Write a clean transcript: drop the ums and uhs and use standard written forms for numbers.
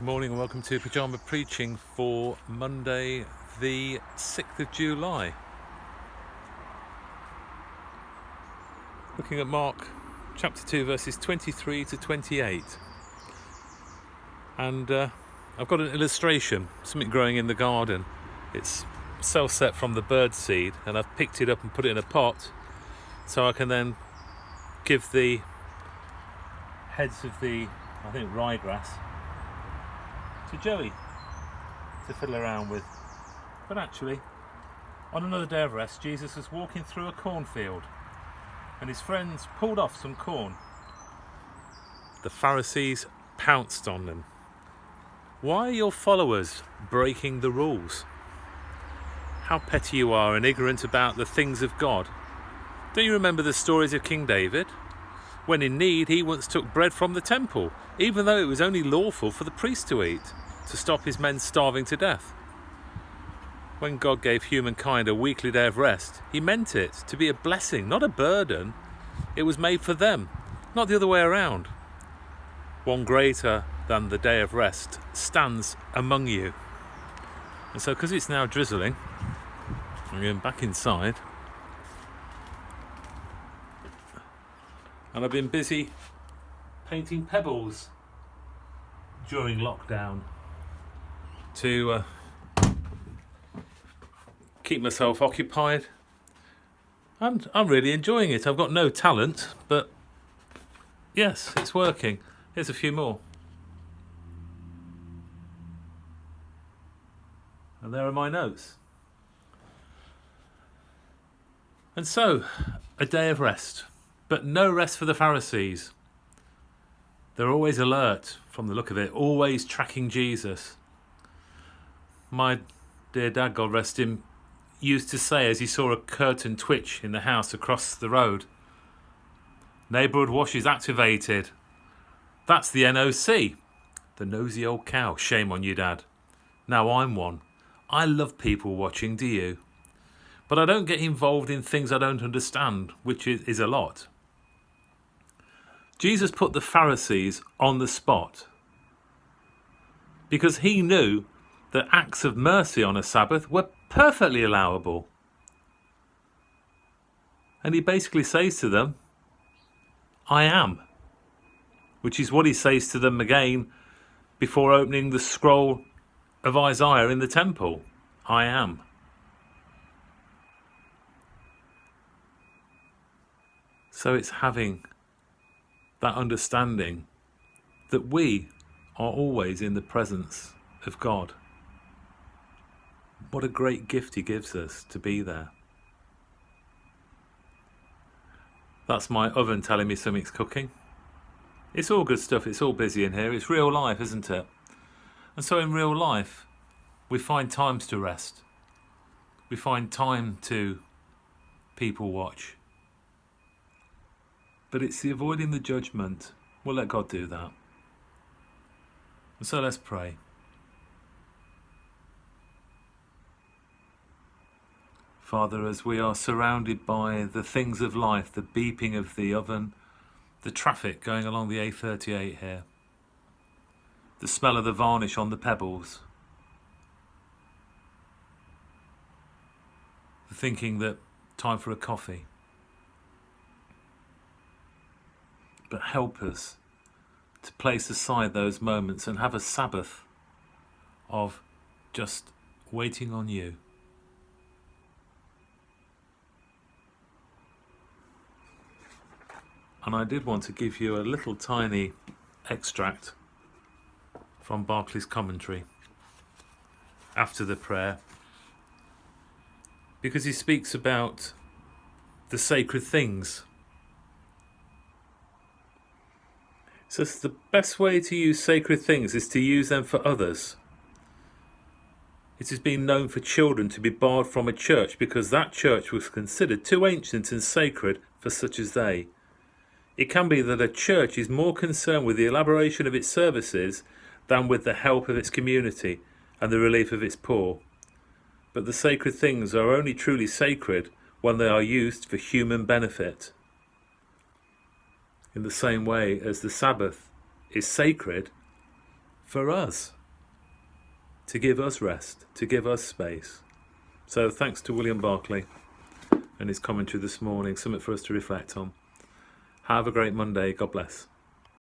morning and welcome to Pyjama preaching for Monday the 6th of July. Looking at Mark chapter 2 verses 23 to 28. And I've got an illustration, something growing in the garden. It's cell set from the bird seed and I've picked it up and put it in a pot so I can then give the heads of the, I think, ryegrass to Joey to fiddle around with. But actually, on another day of rest, Jesus was walking through a cornfield and his friends pulled off some corn. The Pharisees pounced on them. Why are your followers breaking the rules? How petty you are and ignorant about the things of God. Don't you remember the stories of King David? When in need, he once took bread from the temple, even though it was only lawful for the priest to eat, to stop his men starving to death. When God gave humankind a weekly day of rest, he meant it to be a blessing, not a burden. It was made for them, not the other way around. One greater than the day of rest stands among you. And so, because it's now drizzling, I'm going back inside. And I've been busy painting pebbles during lockdown to keep myself occupied. And I'm really enjoying it. I've got no talent, but yes, it's working. Here's a few more. And there are my notes. And so, a day of rest. But no rest for the Pharisees. They're always alert, from the look of it, always tracking Jesus. My dear dad, God rest him, used to say as he saw a curtain twitch in the house across the road, "Neighbourhood watch is activated. That's the NOC. The nosy old cow. Shame on you, Dad. Now I'm one. I love people watching, do you? But I don't get involved in things I don't understand, which is a lot." Jesus put the Pharisees on the spot because he knew that acts of mercy on a Sabbath were perfectly allowable. And he basically says to them, I am, which is what he says to them again before opening the scroll of Isaiah in the temple. I am. So it's having that understanding that we are always in the presence of God. What a great gift he gives us to be there. That's my oven telling me something's cooking. It's all good stuff, it's all busy in here. It's real life, isn't it? And so in real life, we find times to rest. We find time to people watch. But it's the avoiding the judgment. We'll let God do that. And so let's pray. Father, as we are surrounded by the things of life, the beeping of the oven, the traffic going along the A38 here, the smell of the varnish on the pebbles, the thinking that time for a coffee. But help us to place aside those moments and have a Sabbath of just waiting on you. And I did want to give you a little tiny extract from Barclay's commentary after the prayer, because he speaks about the sacred things. So the best way to use sacred things is to use them for others. It has been known for children to be barred from a church because that church was considered too ancient and sacred for such as they. It can be that a church is more concerned with the elaboration of its services than with the help of its community and the relief of its poor. But the sacred things are only truly sacred when they are used for human benefit. In the same way as the Sabbath is sacred for us, to give us rest, to give us space. So thanks to William Barclay and his commentary this morning, something for us to reflect on. Have a great Monday. God bless.